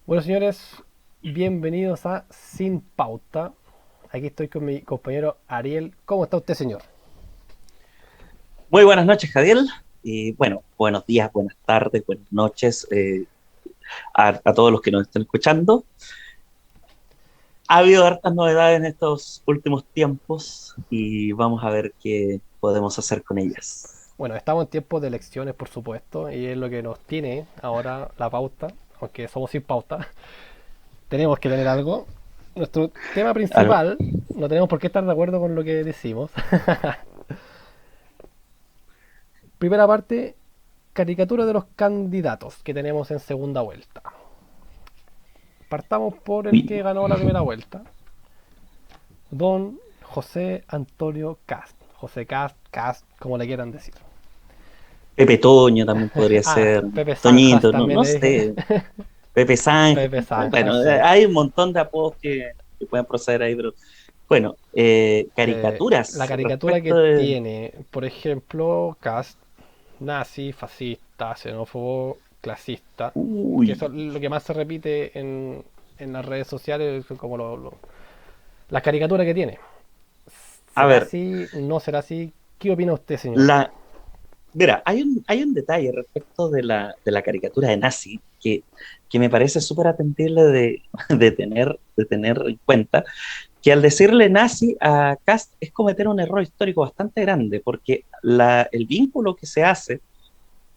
Bueno, señores, bienvenidos a Sin Pauta. Aquí estoy con mi compañero Ariel. ¿Cómo está usted, señor? Muy buenas noches, Javier. Y bueno, buenos días, buenas tardes, buenas noches a todos los que nos estén escuchando. Ha habido hartas novedades en estos últimos tiempos y vamos a ver qué podemos hacer con ellas. Bueno, estamos en tiempos de elecciones, por supuesto, y es lo que nos tiene ahora la pauta, aunque somos sin pauta. Tenemos que tener algo. Nuestro tema Al- principal, no tenemos por qué estar de acuerdo con lo que decimos. Primera parte, caricatura de los candidatos que tenemos en segunda vuelta. Partamos por el que ganó la primera vuelta, don José Antonio Cast. José Cast, Cast, como le quieran decir. Pepe Toño también podría Ah, ser, Pepe Sanjas Toñito, no, también no le dije. sé, Pepe Sánchez. Pepe Sanjas, Bueno, sí. hay un montón de apodos que pueden proceder ahí, pero bueno, La caricaturas caricatura que respecto de... tiene, por ejemplo, Cast, nazi, fascista, xenófobo, clasista, que Uy, eso es lo que más se repite en las redes sociales, como las caricaturas que tiene. a ¿Será ver, así? ¿No será así? ¿Qué opina usted, señor? la, Mira, hay un detalle respecto de la caricatura de Nazi que me parece súper atendible de tener en cuenta, que al decirle nazi a Cast es cometer un error histórico bastante grande, porque el vínculo que se hace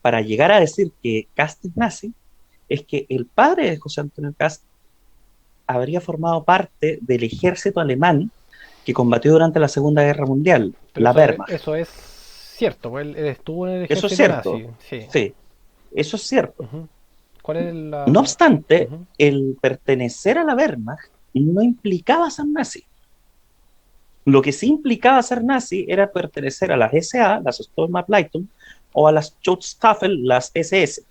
para llegar a decir que Cast es nazi es que el padre de José Antonio Cast habría formado parte del ejército alemán que combatió durante la Segunda Guerra Mundial, Pero la Wehrmacht. eso es cierto, pues él estuvo en el Eso es ejército cierto, nazi, sí. sí, eso es cierto. Ujú. ¿Cuál es No la...? obstante, Ujú. el pertenecer a la Wehrmacht no implicaba ser nazi. Lo que sí implicaba ser nazi era pertenecer a las SA, las Sturmabteilung, o a las Schutzstaffel, las SS.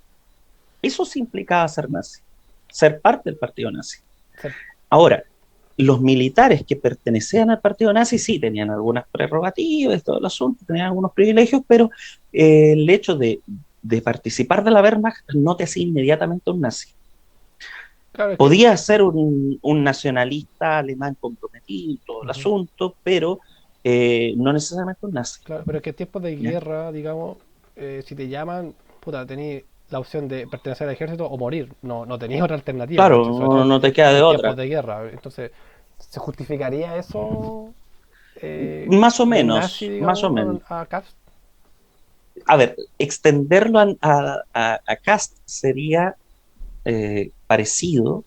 Eso sí implicaba ser nazi, ser parte del partido nazi. Ser- Ahora, los militares que pertenecían al partido nazi sí tenían algunas prerrogativas, todo el asunto, tenían algunos privilegios, pero el hecho de participar de la Wehrmacht no te hacía inmediatamente un nazi. Claro, es que... Podía ser un nacionalista alemán comprometido y todo el Ujú. asunto, pero no necesariamente un nazi. Claro, pero es que en tiempos de ¿Ya? guerra, digamos, si te llaman, puta, tenés la opción de pertenecer al ejército o morir. No, no tenías otra alternativa, Claro, ¿cachai? Sobre no, todo no te queda de en tiempos otra. de guerra. Entonces, ¿se justificaría eso Más o de nazi, menos, más o digamos, menos. a Cast? A ver, extenderlo a Cast sería parecido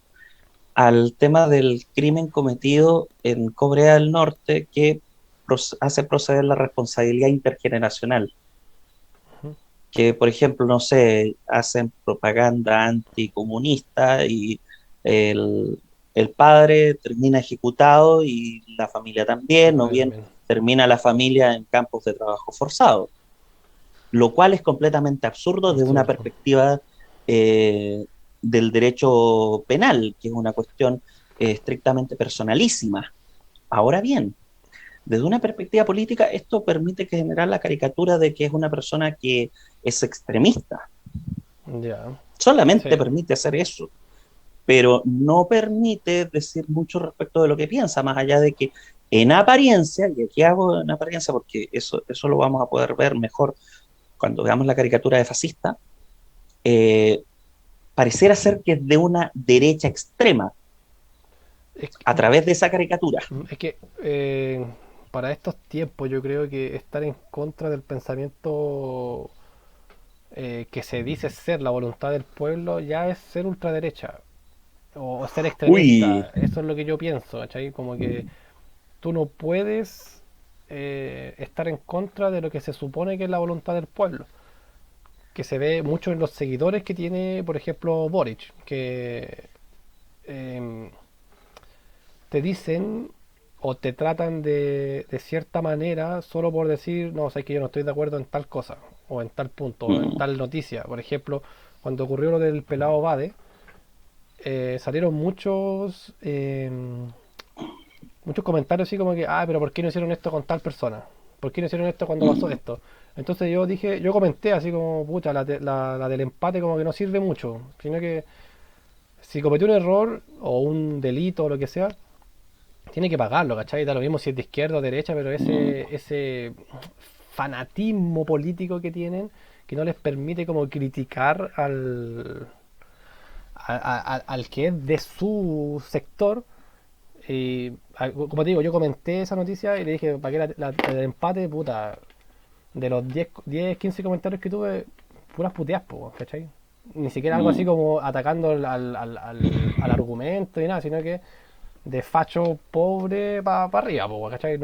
al tema del crimen cometido en Corea del Norte que hace proceder la responsabilidad intergeneracional. Que, por ejemplo, no sé, hacen propaganda anticomunista y el, el padre termina ejecutado y la familia La también, o familia bien también. termina la familia en campos de trabajo forzado, lo cual es completamente absurdo desde una Absurdo. perspectiva eh, del derecho penal, que es una cuestión estrictamente personalísima. Ahora bien, desde una perspectiva política, esto permite generar la caricatura de que es una persona que es extremista. Ya. Solamente Sí. permite hacer eso, pero no permite decir mucho respecto de lo que piensa, más allá de que en apariencia, y aquí hago en apariencia porque eso lo vamos a poder ver mejor cuando veamos la caricatura de fascista, eh, pareciera ser que es de una derecha extrema Es, a través de esa caricatura. es que para estos tiempos yo creo que estar en contra del pensamiento que se dice ser la voluntad del pueblo ya es ser ultraderecha o ser Uy, extremista. Eso es lo que yo pienso, ¿cachai? Como que tú no puedes estar en contra de lo que se supone que es la voluntad del pueblo. Que se ve mucho en los seguidores que tiene, por ejemplo, Boric, que eh, te dicen o te tratan de cierta manera solo por decir, no, sé que yo no estoy de acuerdo en tal cosa, o en tal punto, o en mm, tal noticia. Por ejemplo, cuando ocurrió lo del pelado Bade, salieron muchos comentarios así como que, ah, pero ¿por qué no hicieron esto con tal persona? ¿Por qué no hicieron esto cuando pasó mm, esto? Entonces yo comenté así como, pucha, la del empate como que no sirve mucho, sino que si cometió un error o un delito o lo que sea, tiene que pagarlo, ¿cachai? Da lo mismo si es de izquierda o derecha, pero Mm, ese fanatismo político que tienen, que no les permite como criticar al que es de su sector. Como te digo, yo comenté esa noticia y le dije, ¿para qué el empate? Puta, de los 15 comentarios que tuve, puras puteas, po, ¿cachai? Ni siquiera algo así mm. como atacando al argumento y nada, sino que de facho pobre para arriba, po, ¿cachai?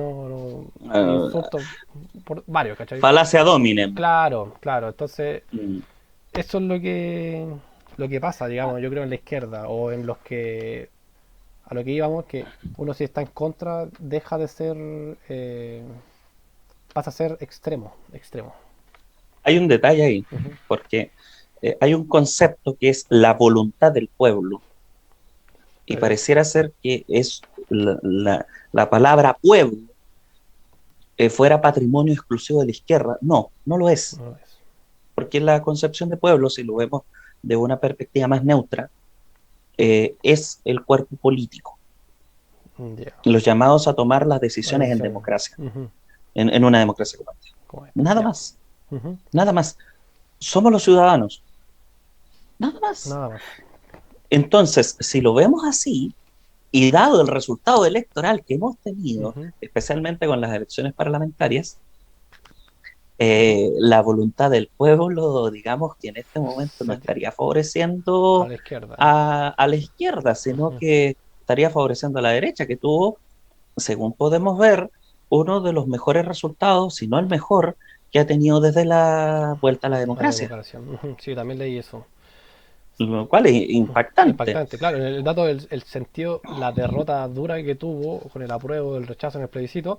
Ah, Insultos por varios, ¿cachai? falacia dominem. Claro, claro, entonces Mm. eso es lo que pasa, digamos, yo creo en la izquierda o en los que a lo que íbamos, que uno si está en contra deja de ser, pasa a ser extremo, extremo. Hay un detalle ahí, Ujú. porque hay un concepto que es la voluntad del pueblo, y Sí, pareciera ser que es la palabra pueblo fuera patrimonio exclusivo de la izquierda. No, no lo es, no es. porque la concepción de pueblo, si lo vemos de una perspectiva más neutra, es el cuerpo político, Ya, los llamados a tomar las la decisiones en decisión. democracia, Ujú, en una democracia como esta. como esta, Nada ya. más, Ujú, nada más. Somos los ciudadanos, nada más. nada más. Entonces, si lo vemos así, y dado el resultado electoral que hemos tenido, Ujú, especialmente con las elecciones parlamentarias, la voluntad del pueblo, digamos que en este momento no se te- estaría a favoreciendo la izquierda. a la izquierda, sino Ujú, que estaría favoreciendo a la derecha, que tuvo, según podemos ver, uno de los mejores resultados, si no el mejor, que ha tenido desde la vuelta a la a la democracia, democracia. Ujú, sí, también leí eso. lo cual es impactante. Impactante, claro. En el dato, el sentido, la derrota dura que tuvo con el apruebo, el rechazo en el plebiscito,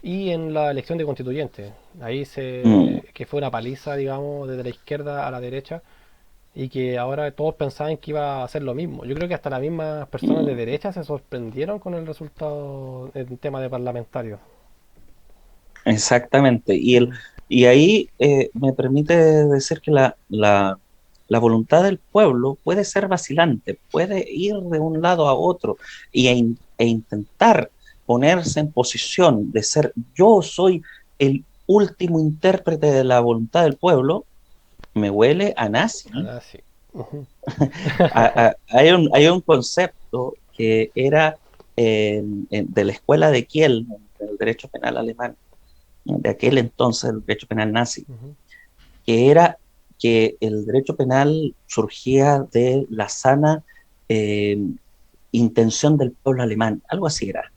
y en la elección de constituyente. Mm. Que fue una paliza, digamos, desde la izquierda a la derecha y que ahora todos pensaban que iba a hacer lo mismo. Yo creo que hasta las mismas personas de Mm. derecha se sorprendieron con el resultado en tema de parlamentarios. Exactamente. Ujú, Y ahí me permite decir que la voluntad del pueblo puede ser vacilante, puede ir de un lado a otro e intentar ponerse en posición de ser yo soy el último intérprete de la voluntad del pueblo, me huele a nazi. ahora sí. Ujú. Hay un concepto que era de la escuela de Kiel, del derecho penal alemán de aquel entonces, el derecho penal nazi, Ujú. que era que el derecho penal surgía de la sana eh, intención del pueblo alemán, algo así era.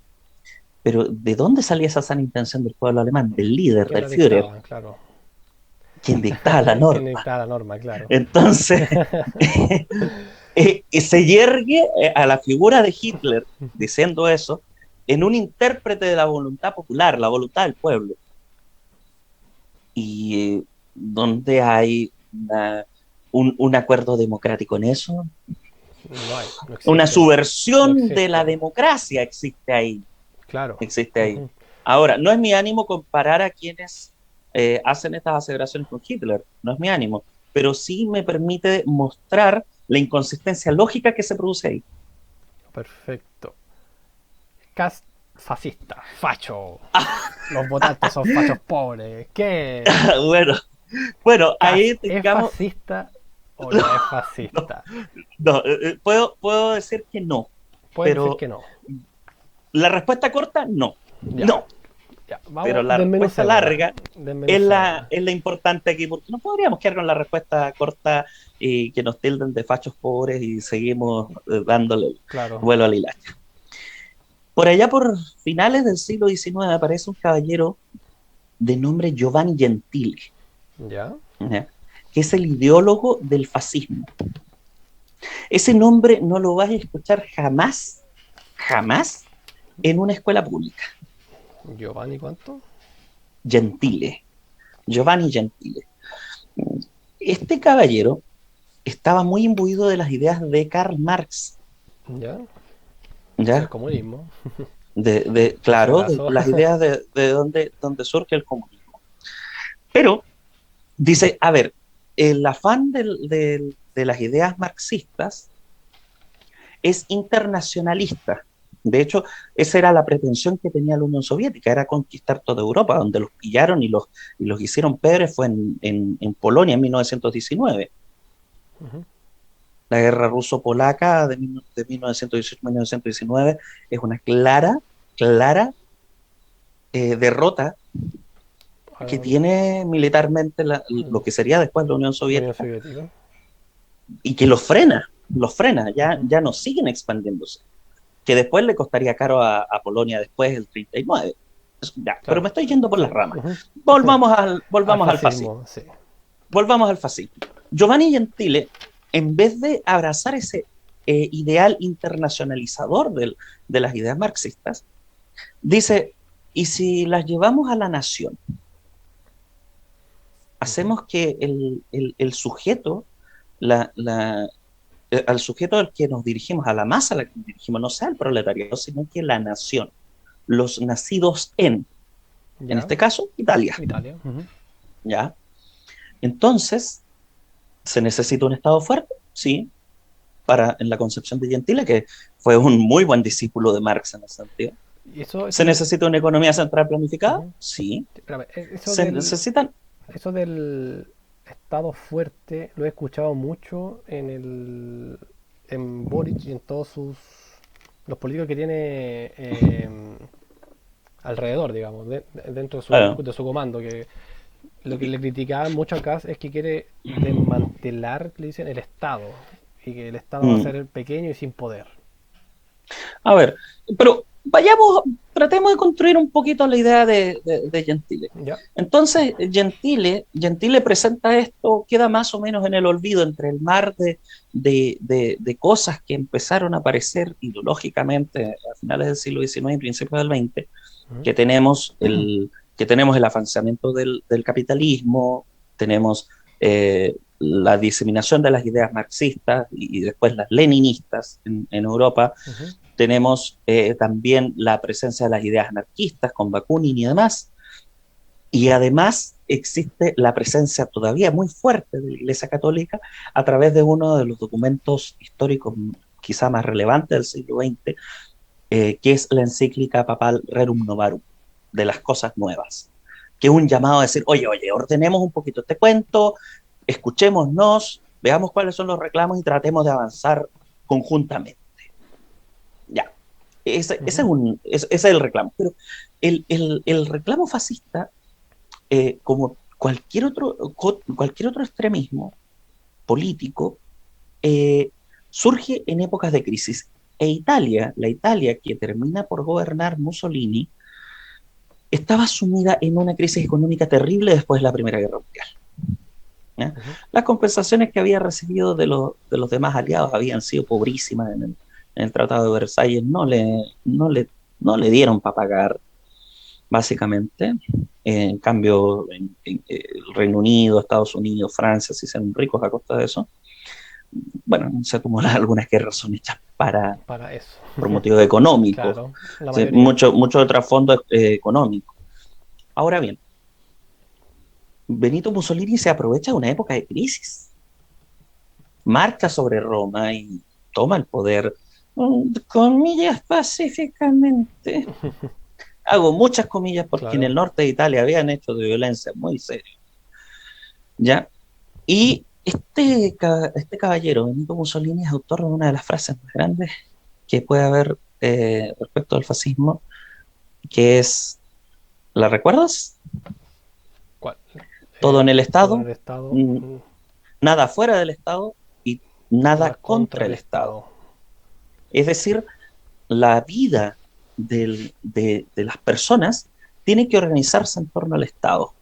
Pero ¿de dónde salía esa sana intención del pueblo alemán? Del líder, ¿Quién del la Führer, dictaba? Claro. quien dictaba la ¿Quién norma. dictaba la norma? Claro. Entonces, se yergue a la figura de Hitler diciendo eso en un intérprete de la voluntad popular, la voluntad del pueblo. Y donde hay un acuerdo democrático en eso, No hay, no una existe. No subversión de la existe. democracia Claro. existe ahí. Ujú. Ahora, no es mi ánimo comparar a quienes hacen estas aseveraciones con Hitler, no es mi ánimo, pero sí me permite mostrar la inconsistencia lógica que se produce ahí. Perfecto. Cast fascista, facho. Los votantes son fachos pobres. ¿Qué? bueno, bueno, ¿Cast ahí es digamos, fascista o no es no, fascista? no, puedo decir que no, Puedes decir pero que no. la respuesta corta, no, Ya, no. ya. Pero Vamos, la respuesta desmenucémosla. larga Desmenucémosla. es la importante aquí, porque no podríamos quedar con la respuesta corta y que nos tilden de fachos pobres y seguimos dándole Claro. vuelo al hilacho. Por allá, por finales del siglo XIX, aparece un caballero de nombre Giovanni Gentile, ¿Ya? ¿ya? Que es el ideólogo del fascismo. Ese nombre no lo vas a escuchar jamás, jamás en una escuela pública. Giovanni, ¿cuánto? Gentile, Giovanni Gentile. Este caballero estaba muy imbuido de las ideas de Karl Marx, ¿Ya? O sea, el ¿ya? comunismo, por si Claro, de acaso. las ideas de dónde surge el comunismo. Pero dice, a ver, el afán de las ideas marxistas es internacionalista. De hecho, esa era la pretensión que tenía la Unión Soviética, era conquistar toda Europa. Donde los pillaron y los hicieron pedres fue en Polonia en 1919. Ujú. La guerra ruso-polaca de 1918-1919 es una clara derrota que Ah, tiene militarmente mm, lo que sería después la Unión la Unión Soviética, Soviética. y que los frena, Ujú. ya no siguen expandiéndose, que después le costaría caro a Polonia después el 39. Ya, pero Claro, me estoy yendo por sí. las ramas. Ujú. Al Volvamos al fascismo. fascismo, sí. Volvamos al fascismo. Giovanni Gentile, en vez de abrazar ese ideal internacionalizador de las ideas marxistas, dice, ¿y si las llevamos a la nación? Ujú. Hacemos que el sujeto, la, la, al sujeto al que nos dirigimos, a la masa a la que nos dirigimos, no sea el proletariado, sino que la nación, los nacidos en Ya, este caso, Italia, Italia. Ujú. ¿ya? Entonces, ¿se necesita un Estado fuerte? Sí, en la concepción de Gentile, que fue un muy buen discípulo de Marx en ese sentido. Y eso ¿Se necesita una economía central planificada? ujú. Sí. Espérame, ¿Se necesitan? eso del estado fuerte lo he escuchado mucho en Boric y en todos los políticos que tiene alrededor, digamos, dentro Claro. de su comando, que lo que le criticaban mucho acá es que quiere desmantelar, le dicen, el Estado, y que el Estado va a Mm. ser pequeño y sin poder. A ver, pero vayamos, tratemos de construir un poquito la idea de Gentile. ¿Ya? Entonces, Gentile presenta esto, queda más o menos en el olvido entre el mar de cosas que empezaron a aparecer ideológicamente a finales del siglo XIX y principios del XX, Ujú. que tenemos el avanzamiento del capitalismo, tenemos la diseminación de las ideas marxistas y después las leninistas en Europa, Ujú. tenemos también la presencia de las ideas anarquistas con Bakunin y demás, y además existe la presencia todavía muy fuerte de la Iglesia Católica a través de uno de los documentos históricos quizá más relevantes del siglo XX, que es la encíclica papal Rerum Novarum, de las cosas nuevas, que es un llamado a decir, oye, ordenemos un poquito este cuento, escuchémonos, veamos cuáles son los reclamos y tratemos de avanzar conjuntamente. Ya, ese, Ujú. ese es el reclamo. Pero el reclamo fascista, como cualquier otro extremismo político, eh, surge en épocas de crisis. La Italia que termina por gobernar Mussolini, estaba sumida en una crisis económica terrible después de la Primera Guerra Mundial. ¿Ya? Ujú. Las compensaciones que había recibido de los demás aliados habían sido pobrísimas en el Tratado de Versalles, no le dieron para pagar, básicamente. En cambio, el Reino Unido, Estados Unidos, Francia se hicieron ricos a costa de eso. Bueno, se acumulan algunas guerras son hechas Para eso. por motivos económicos, Claro, la sí, mayoría. mucho de trasfondo económico. Ahora bien, Benito Mussolini se aprovecha de una época de crisis, marcha sobre Roma y toma el poder, comillas, pacíficamente. Hago muchas comillas porque en Claro. el norte de Italia habían hechos de violencia muy serios, ¿ya? Y este caballero, Benito Mussolini, es autor de una de las frases más grandes que puede haber respecto al fascismo, que es, ¿la recuerdas? ¿Cuál? Todo en el Todo en Estado, el Estado, mm, nada fuera del Estado y nada nada contra contra el el Estado. Estado. Es decir, la vida de las personas tiene que organizarse en torno al Estado,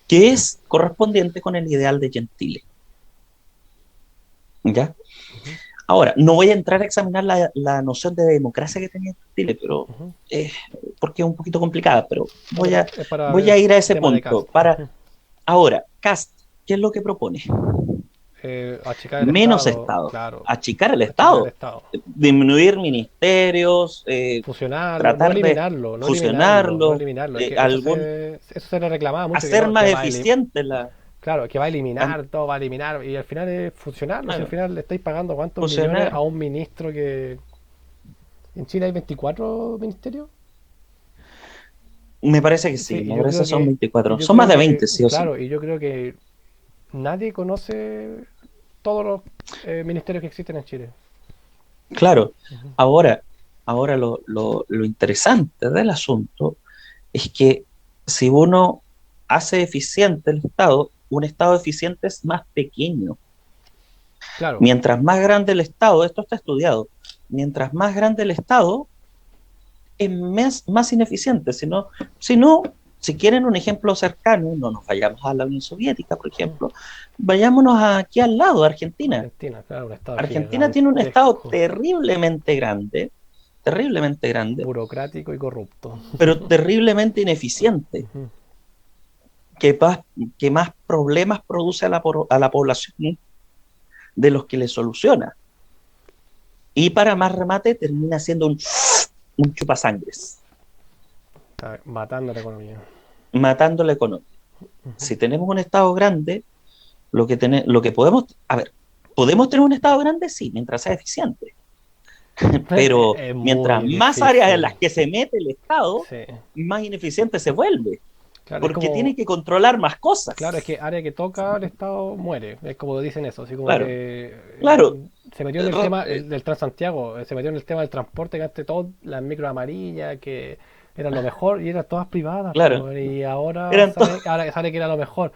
que es correspondiente con el ideal de Gentile. ¿Ya? Ujú. Ahora, no voy a entrar a examinar la noción de democracia que tenía Gentile, pero Ujú. eh, porque es un poquito complicada, pero No, pero es para voy ver a ir a ese tema de punto. cast. Ujú. Ahora, Cast, ¿qué es lo que propone? Achicar el Menos Estado, Estado, claro. achicar el Achicar el Estado, Estado. disminuir ministerios, Fusionarlo, no tratar de eliminarlo, no eliminarlo, no fusionarlo, eliminarlo. Es que algún, eso se le reclamaba mucho, que hacer no, más eficiente la... Claro, que va a An- eliminar, todo va a eliminar, y al final es funcional, o sea, al claro, final le estáis pagando cuántos millones fusionar. a un ministro que... ¿En Chile hay 24 ministerios? Me parece que Sí, sí, y me yo parece creo que son que... 24. Yo Son más creo de que, 20 sí o sí. claro, y yo creo que nadie conoce todos los ministerios que existen en Chile. Claro, Ujú. ahora, ahora lo interesante del asunto es que si uno hace eficiente el Estado, un Estado eficiente es más pequeño. Claro, Mientras más grande el Estado, esto está estudiado, mientras más grande el Estado, es más ineficiente. Si no, si quieren un ejemplo cercano, no nos vayamos a la Unión Soviética, por ujú. ejemplo, vayámonos aquí al lado, a Argentina. Argentina, claro, un estado Argentina tiene un Estado gigantesco, terriblemente grande, burocrático y corrupto. pero terriblemente ineficiente, Ujú. que más, que más problemas produce a la población de los que le soluciona. Y para más remate termina siendo un chupasangres, Está matando la economía. matando la economía. Ujú. Si tenemos un Estado grande, lo que podemos, a ver, podemos tener un Estado grande, sí, mientras sea eficiente, pero Es mientras muy más áreas en difícil. las que se mete el Estado, Sí. más ineficiente se vuelve, Claro, es porque como, tiene que controlar más claro, es cosas. que área que toca el Estado muere. Es como dicen eso, así como Claro, que claro. se metió en el tema del Transantiago, se metió en el tema del transporte, que antes todo, las micro amarillas, que eran lo mejor y eran todas privadas, Claro, pues, y ahora eran todos. ahora sale que era lo mejor.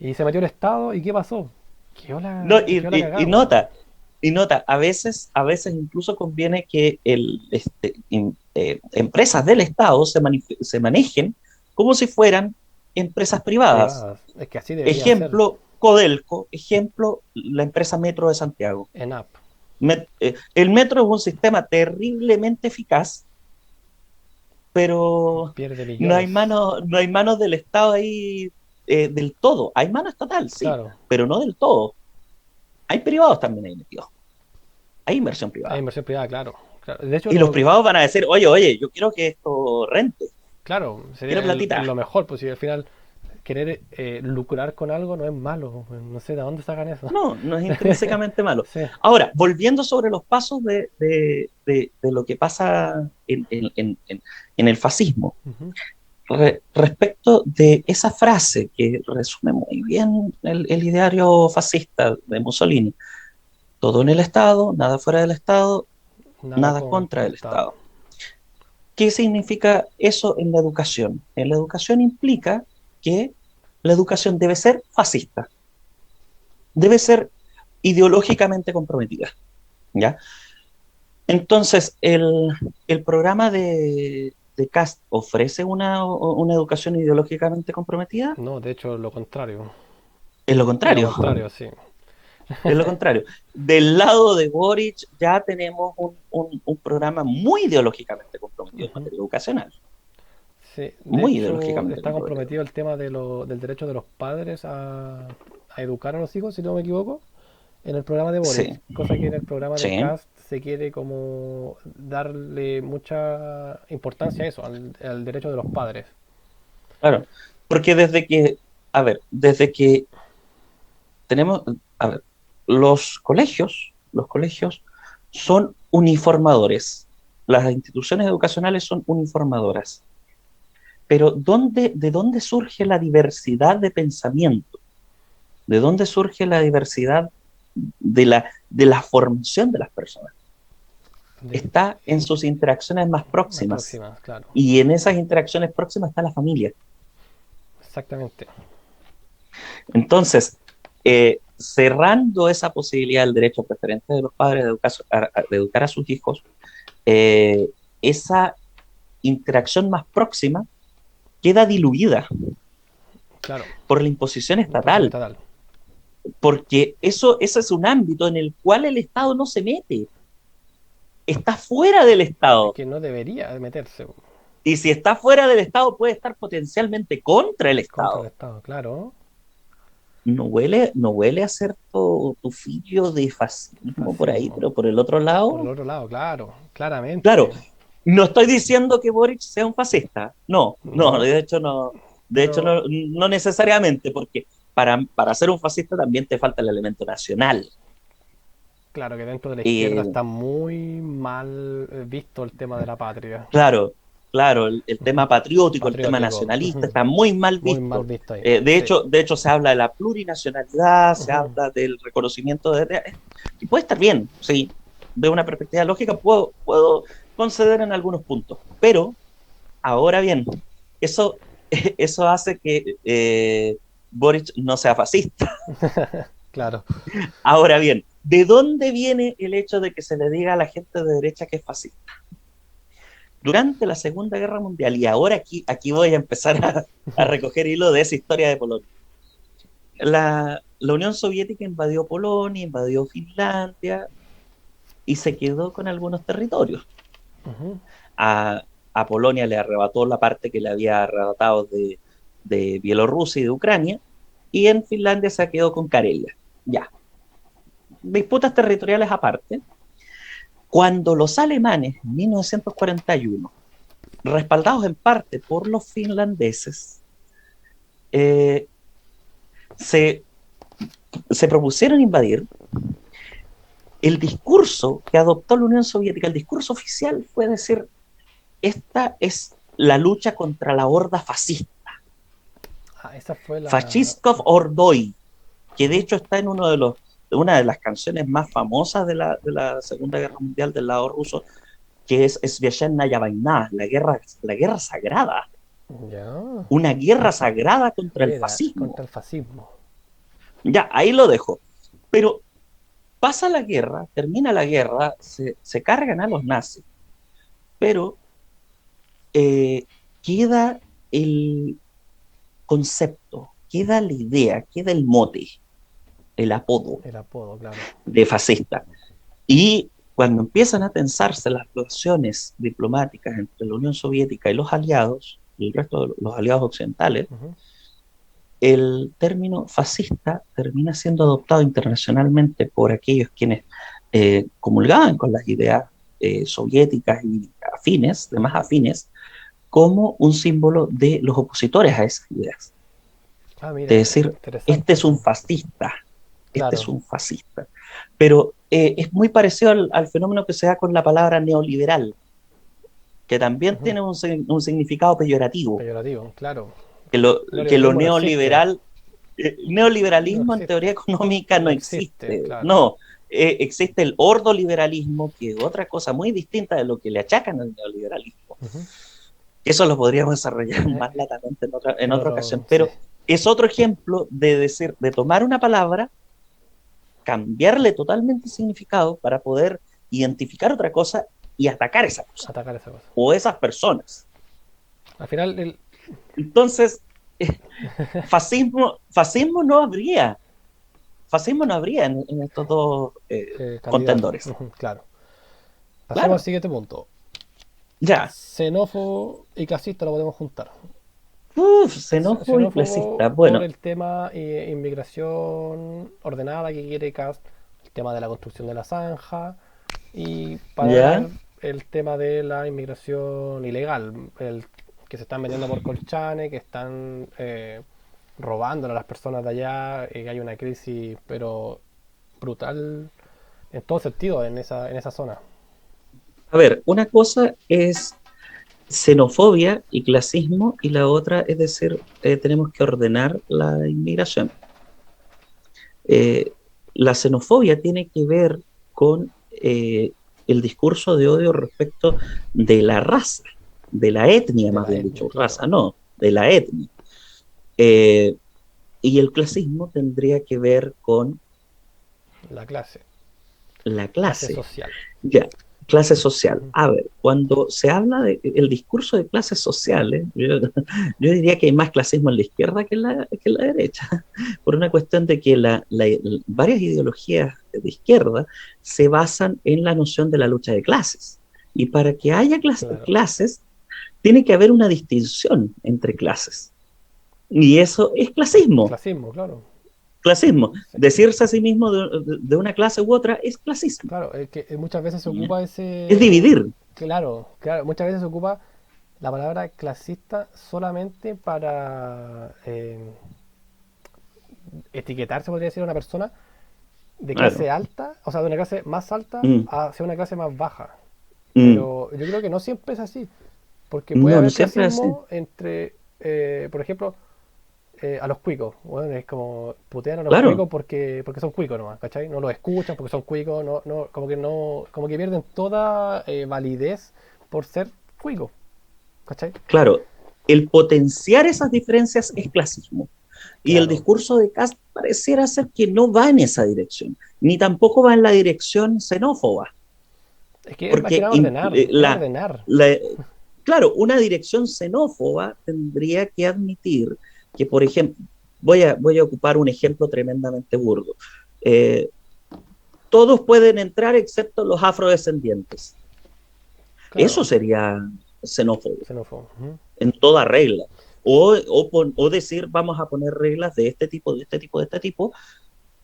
Y se metió el Estado, ¿y qué pasó? No, Quedó la cagada, y pues. nota, a veces incluso conviene que empresas del Estado se manejen como si fueran empresas privadas. Privadas. Es que así debería ser. Ejemplo, Codelco, ejemplo, la empresa Metro de Santiago. En app. El metro es un sistema terriblemente eficaz, pero Pierde millones. no hay manos del Estado ahí del todo. Hay manos estatal, sí, Claro. pero no del todo. Hay privados también ahí metidos. Hay inversión Hay privada. inversión privada, claro. Claro. De hecho, Y los privados van a decir, oye, yo quiero que esto rente, claro, quiero sería lo platita. mejor, pues si al final querer lucrar con algo no es malo. No sé de dónde sacan eso. No, no es intrínsecamente malo. Sí. Ahora, volviendo sobre los pasos de lo que pasa en el fascismo, Ujú. respecto de esa frase que resume muy bien el ideario fascista de Mussolini, todo en el Estado, nada fuera del Estado, Nada nada contra contra el el Estado. Estado. ¿Qué significa eso en la educación? En la educación implica que la educación debe ser fascista, debe ser ideológicamente comprometida, ¿ya? Entonces, el programa de CAST ofrece una educación ideológicamente comprometida, No, de hecho, lo contrario. es lo Lo contrario, contrario, sí. es lo contrario. Del lado de Boric ya tenemos un programa muy ideológicamente comprometido en Ujú. materia educacional, Sí, de muy hecho ideológicamente está comprometido. comprometido el tema del derecho de los padres a educar a los hijos, si no me equivoco, en el programa de Boric, Sí, cosa que en el programa de sí, Cast se quiere como darle mucha importancia a eso, al derecho de los padres. claro. Porque a ver, desde que tenemos, a ver, los colegios son uniformadores. Las instituciones educacionales son uniformadoras. Pero ¿de dónde surge la diversidad de pensamiento? ¿De dónde surge la diversidad de la formación de las personas? De, Está en sus interacciones más más próximas. próximas, claro. Y en esas interacciones próximas está la familia. Exactamente. Cerrando esa posibilidad del derecho preferente de los padres de educar a sus hijos, eh, esa interacción más próxima queda diluida Claro. por la imposición Imposición estatal, estatal. porque eso es un ámbito en el cual el Estado no se mete, está fuera del Es Estado. que no debería meterse Y si está fuera del Estado, puede estar potencialmente contra el contra el Estado. Estado, claro. No huele a ser tu fillo de fascismo por ahí, Fascismo. pero por el otro Por el lado, otro lado, claro, claro, claramente. no estoy diciendo que Boric sea un fascista, no, No, de hecho pero no necesariamente, porque para ser un fascista también te falta el elemento nacional. Claro que dentro de la izquierda Eh, está muy mal visto el tema de la patria. claro, claro, el Ujú. tema patriótico, el tema Patriótico. nacionalista Ujú. está muy mal Muy mal visto. visto ahí. Sí. De hecho, se habla de la plurinacionalidad, se Ujú. habla del reconocimiento y puede estar bien, sí, de una perspectiva lógica puedo conceder en algunos puntos, pero ahora bien, eso, eso hace que Boric no sea fascista. Claro. Ahora bien, ¿de dónde viene el hecho de que se le diga a la gente de derecha que es fascista? Durante la Segunda Guerra Mundial, y ahora aquí voy a empezar a recoger hilo de esa historia de Polonia. La Unión Soviética invadió Polonia, invadió Finlandia y se quedó con algunos territorios. Ujú. A, a Polonia le arrebató la parte que le había arrebatado de Bielorrusia y de Ucrania, y en Finlandia se quedó con Karelia. Ya, disputas territoriales aparte. Cuando los alemanes en 1941, respaldados en parte por los finlandeses, eh, se, se propusieron invadir, el discurso que adoptó la Unión Soviética, el discurso oficial fue decir, esta es la lucha contra la horda fascista, Ah, esa fue la. Fascistkov Ordoi, que de Ujú. hecho está en una de las canciones más famosas de la Segunda Guerra Mundial del lado ruso, que es Svyashenaya Vaina, la guerra sagrada, Ya. una guerra sagrada contra el Mira, fascismo. contra el fascismo. Ya, ahí lo dejo. Pero pasa la guerra, termina la guerra, se cargan a los nazis, pero eh, queda el concepto, queda la idea, queda el mote, el apodo El apodo, claro. de fascista. Y cuando empiezan a tensarse las relaciones diplomáticas entre la Unión Soviética y los aliados, y el resto de los aliados occidentales, Ujú. el término fascista termina siendo adoptado internacionalmente por aquellos quienes comulgaban con las ideas soviéticas y afines, demás afines, como un símbolo de los opositores a esas ideas. Ah, De mira, decir, este interesante es un eso. fascista, este es Claro. un fascista. Pero es muy parecido al fenómeno que se da con la palabra neoliberal, que también Ujú. tiene un significado peyorativo, Peyorativo, claro. que Que el que lo neoliberalismo no existe. neoliberal, No neoliberalismo en existe. teoría económica no No existe, existe, claro. no. Existe el ordoliberalismo, que es otra cosa muy distinta de lo que le achacan al neoliberalismo. Ujú. Eso lo podríamos desarrollar Eh, más latamente en En otra ocasión, otro, sí. pero es otro ejemplo de decir, de tomar una palabra, cambiarle totalmente el significado para poder identificar otra cosa y atacar esa cosa Atacar esa cosa. o esas personas. Al final, Entonces, fascismo no habría, fascismo no habría en estos dos candidato. contendores. Ujú, claro. Pasemos al Claro, siguiente punto. ya. Xenófobo y clasista lo podemos juntar. Uf, xenófobo y Xenófobo clasista. por Bueno, el tema inmigración ordenada que quiere Cast, el tema de la construcción de la zanja y para ya. dar el tema de la inmigración ilegal, el que se están metiendo por Colchane, que están robándole a las personas de allá, que hay una crisis pero brutal en todo sentido en esa zona. A ver, una cosa es xenofobia y clasismo y la otra es decir, tenemos que ordenar la inmigración. Eh, la xenofobia tiene que ver con el discurso de odio respecto de la raza, de la etnia, De más la bien etnia, dicho, claro. raza no, de la etnia. Eh, y el clasismo tendría que ver con La clase, la clase clase. social. Ya, clase social. Ujú. A ver, cuando se habla de el discurso de clases sociales, yo diría que hay más clasismo en la izquierda que en la derecha, por una cuestión de que varias ideologías de izquierda se basan en la noción de la lucha de clases. Y para que haya Claro. clases, tiene que haber una distinción entre clases. Y eso es clasismo. Clasismo, claro. Clasismo. Sí. Decirse a sí mismo de una clase u otra es clasismo. Claro, es que muchas veces se ocupa Es ese. dividir. Claro, claro, muchas veces se ocupa la palabra clasista solamente para etiquetar, se podría decir, a una persona de clase Claro. alta, o sea, de una clase más alta Mm, hacia una clase más baja. mm. Pero yo creo que no siempre es así, porque puede No, no haber siempre es así. clasismo entre, por ejemplo, a los cuicos. Bueno, es como putean a los Claro, cuicos porque son cuicos nomás, ¿cachai? No los escuchan porque son cuicos, no, como que pierden toda validez por ser cuicos, ¿cachai? claro. El potenciar esas diferencias es clasismo. Y el Claro. discurso de Kast pareciera ser que no va en esa dirección, ni tampoco va en la dirección xenófoba, Es que es más que porque nada ordenar, es ordenar. la, claro, una dirección xenófoba tendría que admitir que, por ejemplo, voy a ocupar un ejemplo tremendamente burdo. Eh, Todos pueden entrar excepto los afrodescendientes. Eso Claro, sería xenófobo xenófobo. Ujú. en toda regla. O decir, vamos a poner reglas de este tipo, de este tipo, de este tipo,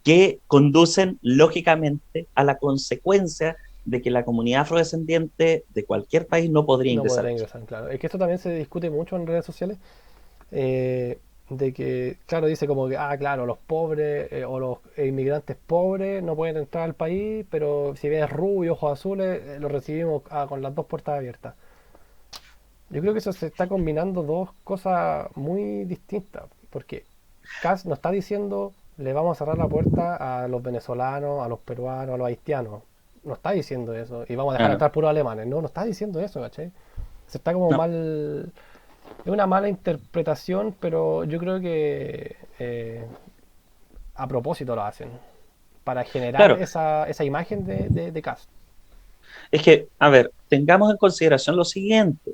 que conducen lógicamente a la consecuencia de que la comunidad afrodescendiente de cualquier país no podría No ingresar podrá aquí. ingresar, claro. Es que esto también se discute mucho en redes sociales, eh, de que, claro, dice como que, claro, los pobres o los inmigrantes pobres no pueden entrar al país, pero si ves rubio, ojos azules, los recibimos con las dos puertas abiertas. Yo creo que eso se está combinando dos cosas muy distintas, porque Kass no está diciendo le vamos a cerrar la puerta a los venezolanos, a los peruanos, a los haitianos. No está diciendo eso. Y vamos a dejar Claro. entrar puros alemanes. No, no está diciendo eso, ¿cachai? Se está como No, mal. Es una mala interpretación, pero yo creo que a propósito lo hacen. Para generar claro, esa imagen de Kass. es que, a ver, tengamos en consideración lo siguiente,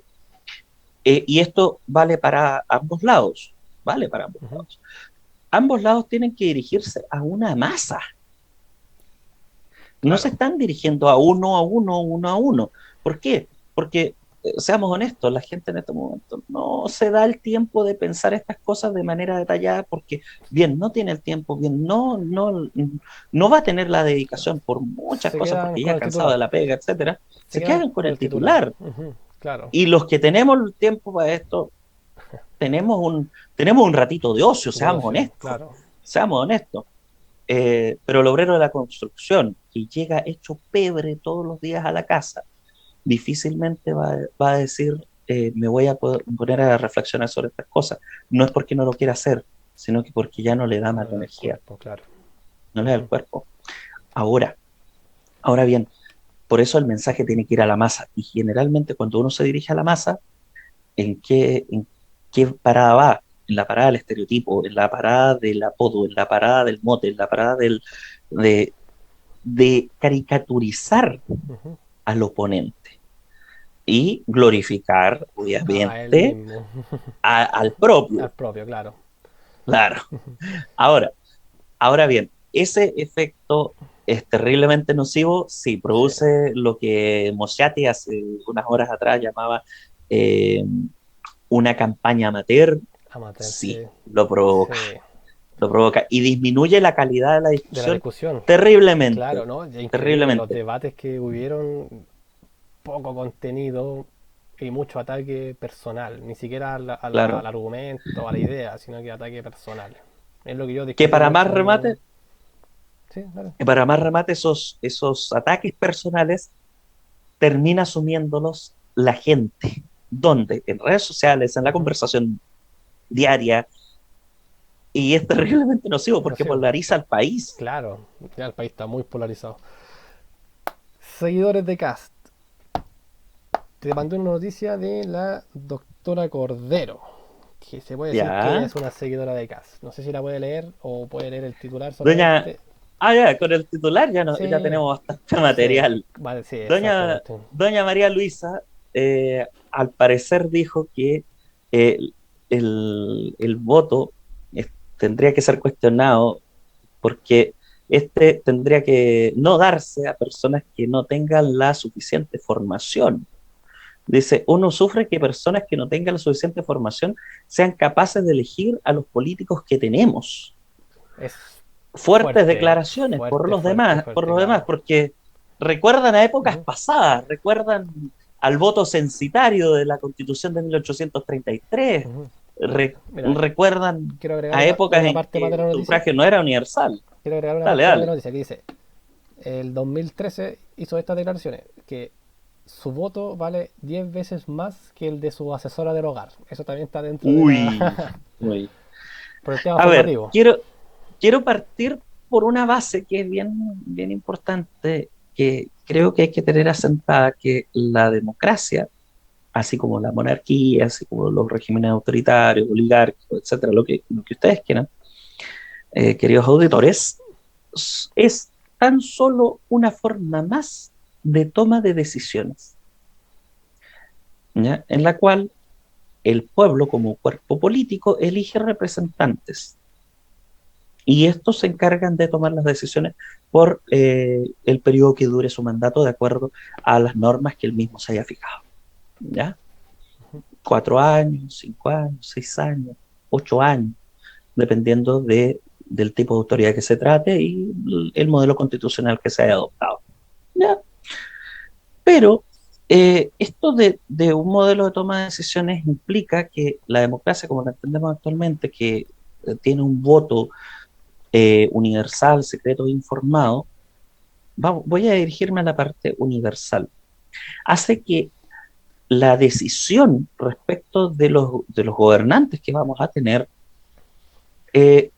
y esto vale para ambos lados, vale para ambos Ujú. lados. Ambos lados tienen que dirigirse a una masa, no se Claro. están dirigiendo a uno a uno, uno a uno. ¿Por qué? Porque, seamos honestos, la gente en este momento no se da el tiempo de pensar estas cosas de manera detallada porque, bien, no tiene el tiempo, bien, no va a tener la dedicación por muchas Se cosas quedan porque ya con es el cansado de titular. la pega, etcétera, Se se quedan quedan con con el el titular. titular. Ujú. Claro. Y los que tenemos el tiempo para esto, tenemos un ratito de ocio, De ocio, claro. seamos honestos. Pero el obrero de la construcción, que llega hecho pebre todos los días a la casa, difícilmente va a decir, me voy a poner a reflexionar sobre estas cosas. No es porque no lo quiera hacer, sino que porque ya no le da No más le la da el energía, cuerpo, claro. no le da el Ujú. cuerpo. Ahora, ahora bien, por eso el mensaje tiene que ir a la masa. Y generalmente cuando uno se dirige a la masa, en qué parada va? En la parada del estereotipo, en la parada del apodo, en la parada del mote, en la parada de, de caricaturizar Ujú. al oponente y glorificar, A él obviamente, mismo. al propio. Al propio, claro. Claro. Ahora, ahora bien, ese efecto es terriblemente nocivo si Sí. produce lo que Moschati hace unas horas atrás llamaba eh, una campaña amateur. Amateur, Sí, sí. Sí. lo provoca y disminuye la calidad de la De la discusión discusión. terriblemente, Claro, ¿no? Es increíble los terriblemente. debates que hubieron, poco contenido y mucho ataque personal. Ni siquiera al Claro. argumento, a la idea, sino que ataque personal. Es lo que yo Que discutí para más mucho. remate, Sí, claro. esos ataques personales termina asumiéndolos la gente. ¿Dónde? En redes sociales, en la Ujú. conversación diaria, y es terriblemente nocivo No porque sé, polariza al país. claro, ya el país está muy polarizado. Seguidores de Cast. Te mandé una noticia de la doctora Cordero, que se puede decir que ella Ya. es una seguidora de Cast. No sé si la puede leer o puede leer el titular Doña, solamente. ya, con el titular ya, no, ya Sí, tenemos bastante sí, material. vale, sí, Doña, exactamente. Doña María Luisa, al parecer dijo que eh, el voto tendría que ser cuestionado porque este tendría que no darse a personas que no tengan la suficiente formación. Dice, uno sufre que personas que no tengan la suficiente formación sean capaces de elegir a los políticos que tenemos. Es Fuertes fuerte, declaraciones fuerte, fuerte, por fuerte, los demás, claro. porque recuerdan a épocas Ujú. pasadas, recuerdan al voto censitario de la Constitución de 1833, Ujú. Mira, recuerdan quiero agregar a épocas una en parte más de que la el noticia. sufragio no era universal. Quiero agregar una Dale, parte más de dale. la noticia que dice, el 2013 hizo estas declaraciones, que su voto vale 10 veces más que el de su asesora del hogar. Eso también está dentro de Uy, la... uy. por el tema A ver, formativo. quiero partir por una base que es bien importante, que creo que hay que tener asentada, que la democracia, así como la monarquía, así como los regímenes autoritarios, oligárquicos, etcétera, lo que ustedes quieran, queridos auditores, es tan solo una forma más de toma de decisiones, ¿ya? En la cual el pueblo como cuerpo político elige representantes y estos se encargan de tomar las decisiones por el periodo que dure su mandato de acuerdo a las normas que él mismo se haya fijado, ¿ya? 4 años, 5 años, 6 años, 8 años, dependiendo del tipo de autoridad que se trate y el modelo constitucional que se haya adoptado, ¿ya? Pero esto de un modelo de toma de decisiones implica que la democracia, como la entendemos actualmente, que tiene un voto universal, secreto e informado, voy a dirigirme a la parte universal. Hace que la decisión respecto de los gobernantes que vamos a tener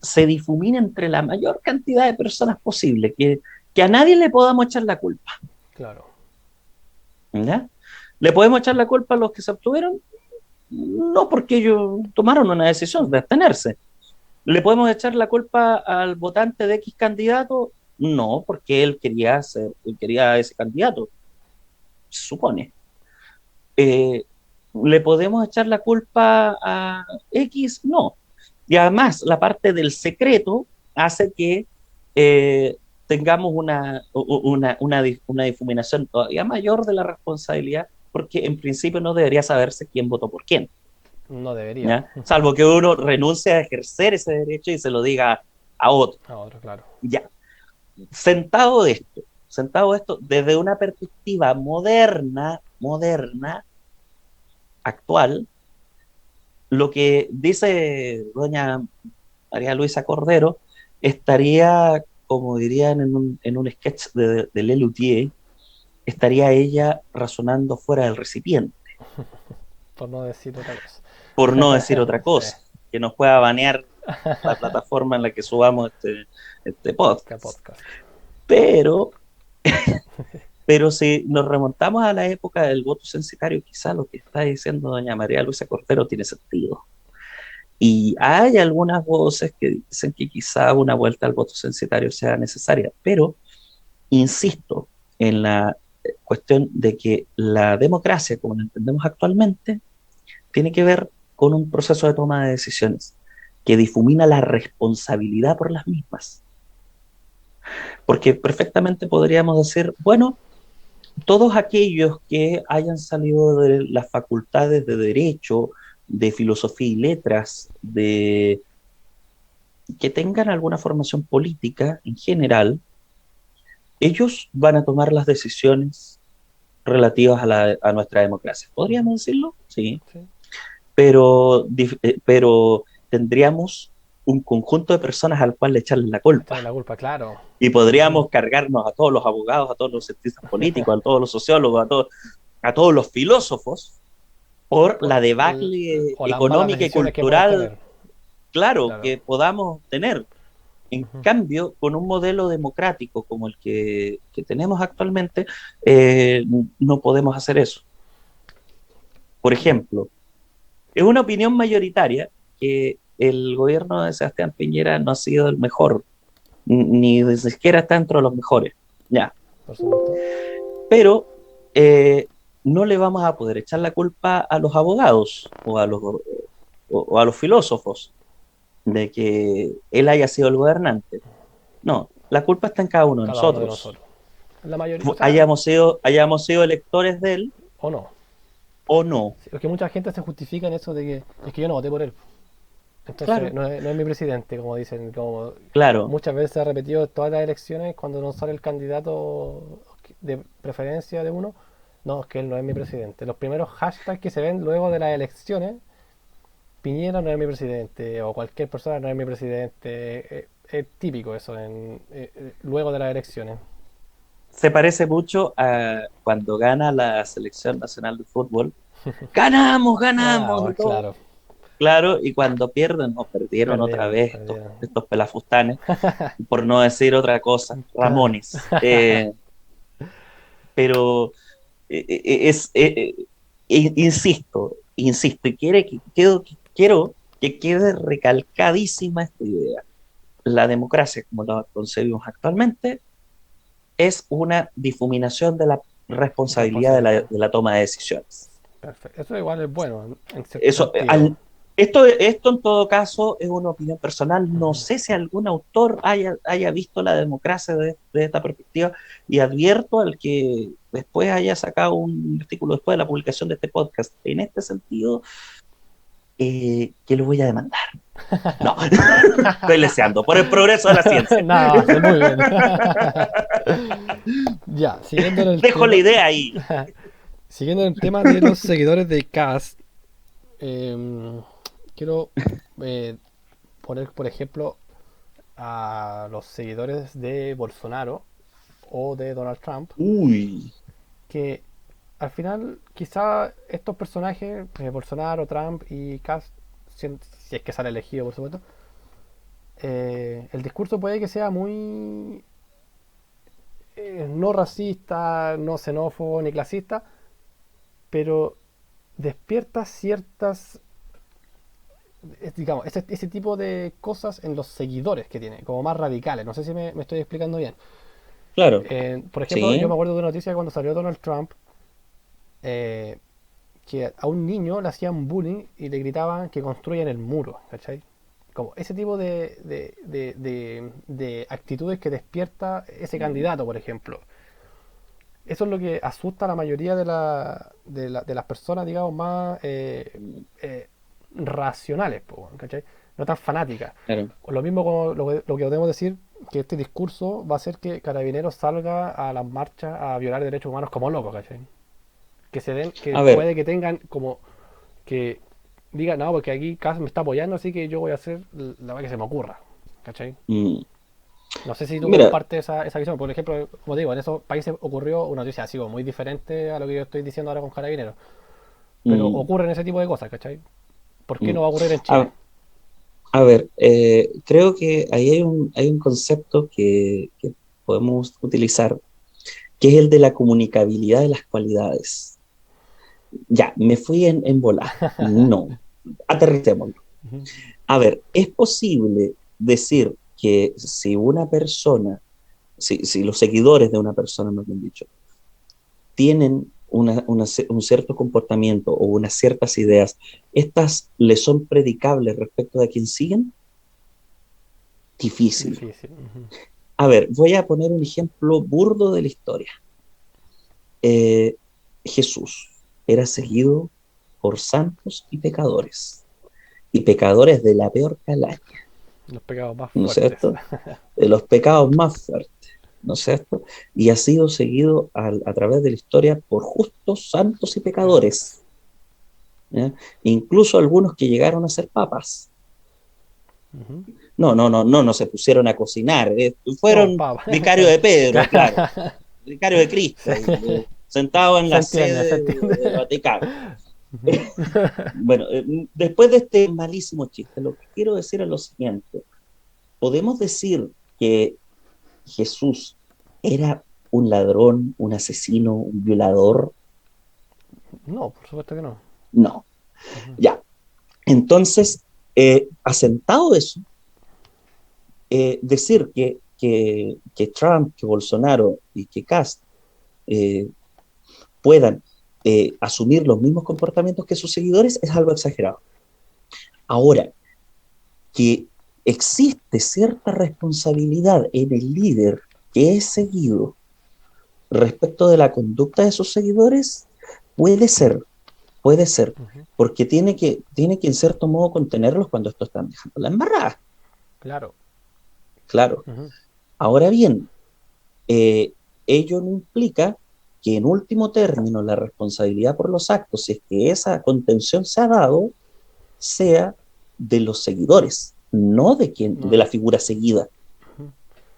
se difumine entre la mayor cantidad de personas posible, que a nadie le podamos echar la culpa. Claro. ¿Ya? ¿Le podemos echar la culpa a los que se abstuvieron? No, porque ellos tomaron una decisión de abstenerse. ¿Le podemos echar la culpa al votante de X candidato? No, porque él quería ese candidato, se supone. Eh, ¿Le podemos echar la culpa a X? No. Y además, la parte del secreto hace que eh, tengamos una difuminación todavía mayor de la responsabilidad, porque en principio no debería saberse quién votó por quién, No debería. ¿ya? Salvo que uno renuncie a ejercer ese derecho y se lo diga a otro. A otro, claro. Ya, sentado esto desde una perspectiva moderna, actual, lo que dice doña María Luisa Cordero estaría, como dirían en un sketch de Lelutier, estaría ella razonando fuera del recipiente, Por no decir otra cosa. por no decir otra Sí. cosa, que nos pueda banear la plataforma en la que subamos este Este podcast. podcast. Pero Pero si nos remontamos a la época del voto censitario, quizá lo que está diciendo doña María Luisa Cordero tiene sentido. Y hay algunas voces que dicen que quizá una vuelta al voto censitario sea necesaria, pero insisto en la cuestión de que la democracia, como la entendemos actualmente, tiene que ver con un proceso de toma de decisiones que difumina la responsabilidad por las mismas. Porque perfectamente podríamos decir, bueno, todos aquellos que hayan salido de las facultades de Derecho, de Filosofía y Letras, de que tengan alguna formación política en general, ellos van a tomar las decisiones relativas a nuestra democracia. Ujú. ¿Podríamos decirlo? Sí, Sí. pero tendríamos un conjunto de personas al cual le echarle la culpa. Echarle la culpa, claro. Y Ujú. podríamos cargarnos a todos los abogados, a todos los cientistas políticos, a todos los sociólogos, a todos los filósofos, por la debacle O las malas económica y decisiones que puedan cultural, tener. claro, Claro. que podamos tener. En Ujú. cambio, con un modelo democrático como el que tenemos actualmente, no podemos hacer eso. Por ejemplo, es una opinión mayoritaria que el gobierno de Sebastián Piñera no ha sido el mejor, ni siquiera está dentro de los mejores, ya. Por supuesto. Pero no le vamos a poder echar la culpa a los abogados o a los filósofos de que él haya sido el gobernante. No, la culpa está en cada uno de Cada uno de nosotros. nosotros. La mayoría, o sea, Hayamos sido electores de él o no. o no. Sí, porque mucha gente se justifica en eso de que es que yo no voté por él. Entonces Claro, no es mi presidente, como dicen. Como claro, muchas veces se ha repetido en todas las elecciones cuando no sale el candidato de preferencia de uno. No, es que él no es mi presidente. Los primeros hashtags que se ven luego de las elecciones Piñera no es mi presidente, o cualquier persona no es mi presidente. Es típico eso luego de las elecciones. Se parece mucho a cuando gana la selección nacional de fútbol. ¡Ganamos, Ah, ganamos! Y bueno, todo. claro, Claro, y cuando pierden, no, perdieron otra perdieron, vez estos, perdieron. estos pelafustanes, por no decir otra cosa, Claro. Ramones. Pero insisto, y quiero que quede recalcadísima esta idea. La democracia, como la concebimos actualmente, es una difuminación de la responsabilidad de la, Responsabilidad. de la toma de decisiones. Perfecto. Eso igual es bueno, en cierto Eso, sentido. esto en todo caso es una opinión personal. No Ujú. sé si algún autor haya visto la democracia de esta perspectiva, y advierto al que después haya sacado un artículo después de la publicación de este podcast en este sentido, que lo voy a demandar. No, estoy leseando por el progreso de la ciencia. Nada más, muy bien. Ya, siguiendo en el Dejo la tema. idea ahí. Siguiendo en el tema de los seguidores de Cast, eh, quiero eh, poner, por ejemplo, a los seguidores de Bolsonaro o de Donald Trump, Uy, que al final quizá estos personajes, Bolsonaro, Trump y Cast, si es que sale elegido por supuesto, el discurso puede que sea muy no racista, no xenófobo ni clasista, pero despierta ciertas, digamos, ese tipo de cosas en los seguidores que tiene, como más radicales. No sé si me estoy explicando bien. claro, Por ejemplo, yo me sí, acuerdo de una noticia cuando salió Donald Trump, eh, que a un niño le hacían bullying y le gritaban que construyan el muro, ¿cachai? Como ese tipo de actitudes que despierta ese candidato, por ejemplo. Eso es lo que asusta a la mayoría de las personas, digamos, más eh, racionales, ¿cachai? No tan fanáticas. claro. O lo mismo como lo que podemos decir, que este discurso va a hacer que Carabineros salga a las marchas a violar derechos humanos como locos, ¿cachai? Que se den, que A ver, puede que tengan como que digan, no, porque aquí Cas me está apoyando, así que yo voy a hacer la que se me ocurra, ¿cachai? mm, No sé si tú mira, compartes esa visión. Por ejemplo, como digo, en esos países ocurrió una noticia así como muy diferente a lo que yo estoy diciendo ahora con Carabineros. Pero mm, ocurren ese tipo de cosas, ¿cachai? ¿Por qué mm. no va a ocurrir en Chile? A, a ver, creo que ahí hay un concepto que podemos utilizar, que es el de la comunicabilidad de las cualidades. Ya, me fui en bola. No, aterricémoslo. Ujú. A ver, es posible decir que si una persona, si los seguidores de una persona, más bien dicho, tienen un cierto comportamiento o unas ciertas ideas, estas le son predicables respecto de a quien siguen. Difícil. Difícil. Ujú. A ver, voy a poner un ejemplo burdo de la historia. Eh, Jesús era seguido por santos y pecadores de la peor calaña, Los pecados más ¿no es fuertes. cierto? De los pecados más fuertes, ¿no es cierto? Y ha sido seguido a través de la historia por justos, santos y Pecadores. pecadores, ¿ya? Incluso algunos que llegaron a ser papas. Ujú. No se pusieron a cocinar, No, fueron papa. vicario de Pedro, claro, vicario de Cristo, Sí. ahí, sentado en Se la entiende, se sede entiende. del Vaticano. Ujú. Bueno, después de este malísimo chiste, lo que quiero decir es lo siguiente. ¿Podemos decir que Jesús era un ladrón, un asesino, un violador? No, por supuesto que no. No. Ujú. Ya. Entonces, asentado eso, decir que Trump, que Bolsonaro y que Cast eh, puedan asumir los mismos comportamientos que sus seguidores es algo exagerado. Ahora, que existe cierta responsabilidad en el líder que es seguido respecto de la conducta de sus seguidores, puede ser, puede ser, Ujú. porque tiene que en cierto modo contenerlos cuando estos están dejando la embarrada, Claro. claro. Ujú. Ahora bien, eh, ello no implica que en último término la responsabilidad por los actos, si es que esa contención se ha dado, sea de los seguidores, no de No, la figura seguida. ujú,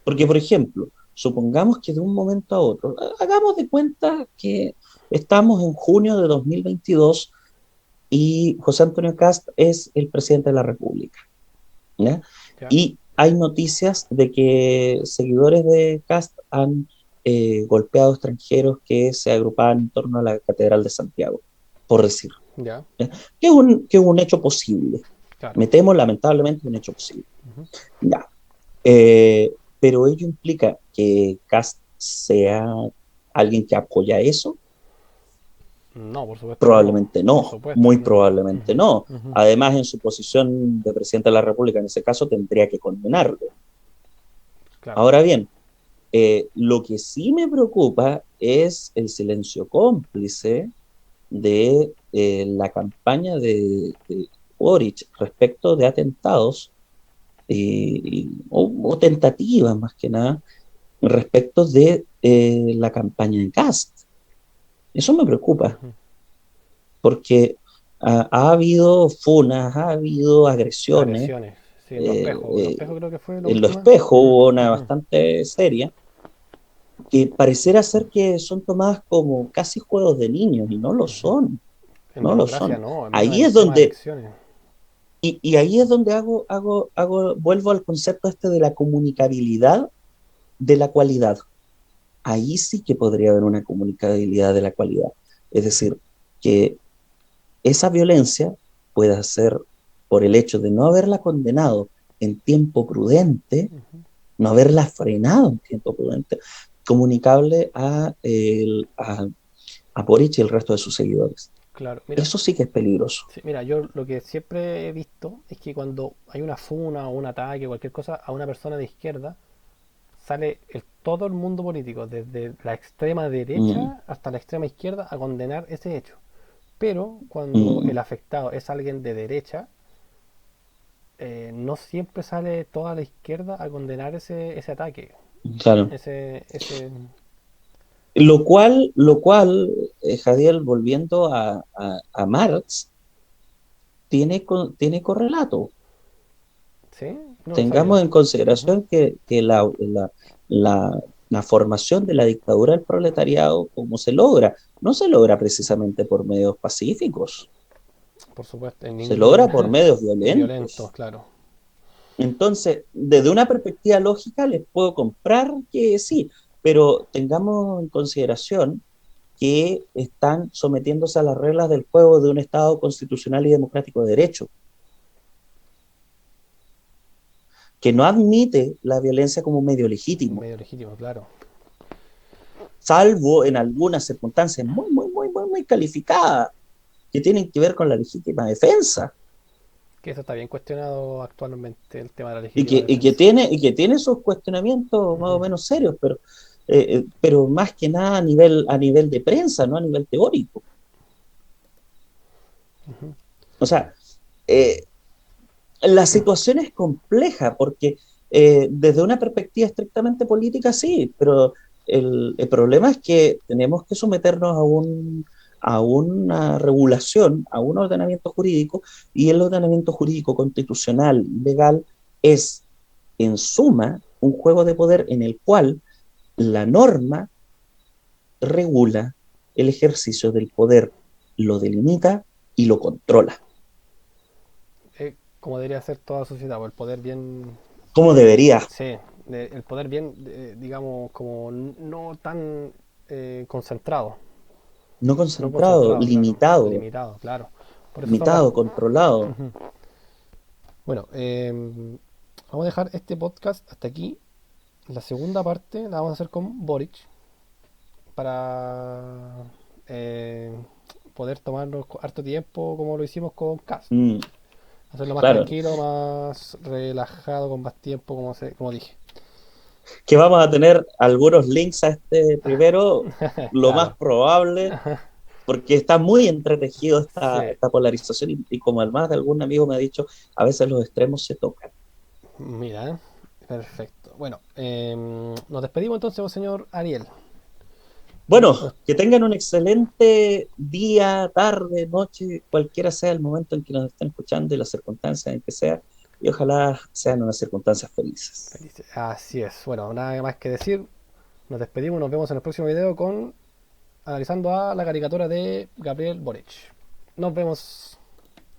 Porque, por ejemplo, supongamos que de un momento a otro, hagamos de cuenta que estamos en junio de 2022 y José Antonio Cast es el presidente de la República, ¿ya? ya, Y hay noticias de que seguidores de Cast han golpeado extranjeros que se agrupaban en torno a la Catedral de Santiago, por decir, ya, ¿ya? Que es un hecho posible. claro. Me temo, lamentablemente, un hecho posible. Ujú. Ya. Pero ello implica que Cast sea alguien que apoya eso. No, por supuesto que no. Probablemente Por no, supuesto muy que no. probablemente Ujú, no. ujú. Además, en su posición de presidente de la República, en ese caso, tendría que condenarlo. Claro. Ahora bien, lo que sí me preocupa es el silencio cómplice de la campaña de Boric respecto de atentados o tentativas más que nada respecto de la campaña de Cast. Eso me preocupa, Ujú. porque ha habido funas, ha habido agresiones. Agresiones. Sí, eh, Los eh, Espejos creo que fue la en Lo última. Espejo Mm, hubo una ujú. bastante seria, que pareciera ser que son tomadas como casi juegos de niños, y no lo son, En no lo democracia son. no, al menos Ahí en es temas de donde, elecciones. y ahí es donde vuelvo al concepto este de la comunicabilidad de la cualidad. Ahí sí que podría haber una comunicabilidad de la cualidad. Es decir, que esa violencia pueda ser, por el hecho de no haberla condenado en tiempo prudente, Ujú. no haberla frenado en tiempo prudente, comunicable a Boric y el resto de sus seguidores. Claro, mira, Eso sí que es peligroso. sí, mira, yo lo que siempre he visto es que cuando hay una funa o un ataque o cualquier cosa a una persona de izquierda, sale todo el mundo político, desde la extrema Mm, derecha hasta la extrema izquierda, a condenar ese hecho. Pero cuando el mm, afectado es alguien de derecha, no siempre sale toda la izquierda a condenar ese ataque. claro. Ese... Lo cual, Jadiel, volviendo a Marx, tiene correlato. ¿Sí? No lo Tengamos sabía. en Ujú. consideración que la, la formación de la dictadura del proletariado, ¿cómo se logra? No se logra precisamente por medios pacíficos, Por supuesto, en se ningún logra por medios violento, violentos. claro. Entonces, desde una perspectiva lógica, les puedo comprar que sí, pero tengamos en consideración que están sometiéndose a las reglas del juego de un Estado constitucional y democrático de derecho, que no admite la violencia como un medio Un legítimo, medio legítimo, claro. salvo en algunas circunstancias muy calificadas que tienen que ver con la legítima defensa Que eso está bien cuestionado actualmente, el tema de la y legítima que defensa. tiene sus cuestionamientos más o Ujú, menos serios, pero más que nada a nivel de prensa, no a nivel teórico. ujú. O sea, eh, la situación es compleja porque desde una perspectiva estrictamente política sí, pero el problema es que tenemos que someternos a una regulación, a un ordenamiento jurídico, y el ordenamiento jurídico constitucional legal es, en suma, un juego de poder en el cual la norma regula el ejercicio del poder, lo delimita y lo controla, Como debería ser toda sociedad, o el poder bien. como debería, Sí, el poder bien, digamos, como no tan concentrado. no No concentrado, concentrado, claro. limitado, Limitado, claro. Por eso son las. limitado, controlado. Ujú. Bueno, vamos a dejar este podcast hasta aquí. La segunda parte la vamos a hacer con Boric para eh, poder tomarnos harto tiempo como lo hicimos con Cast. Mm, Hacerlo más claro, tranquilo, más relajado, con más tiempo, como dije. que vamos a tener algunos links a este primero, lo más Claro. probable, porque está muy entretejido Sí, esta polarización y como además de algún amigo me ha dicho, a veces los extremos se tocan. mira, perfecto. Bueno, nos despedimos entonces, señor Ariel. Bueno, que tengan un excelente día, tarde, noche, cualquiera sea el momento en que nos estén escuchando y las circunstancias en que sea, y ojalá sean unas circunstancias felices. Así es. Bueno, nada más que decir. Nos despedimos, nos vemos en el próximo video con analizando a la caricatura de Gabriel Boric. Nos vemos.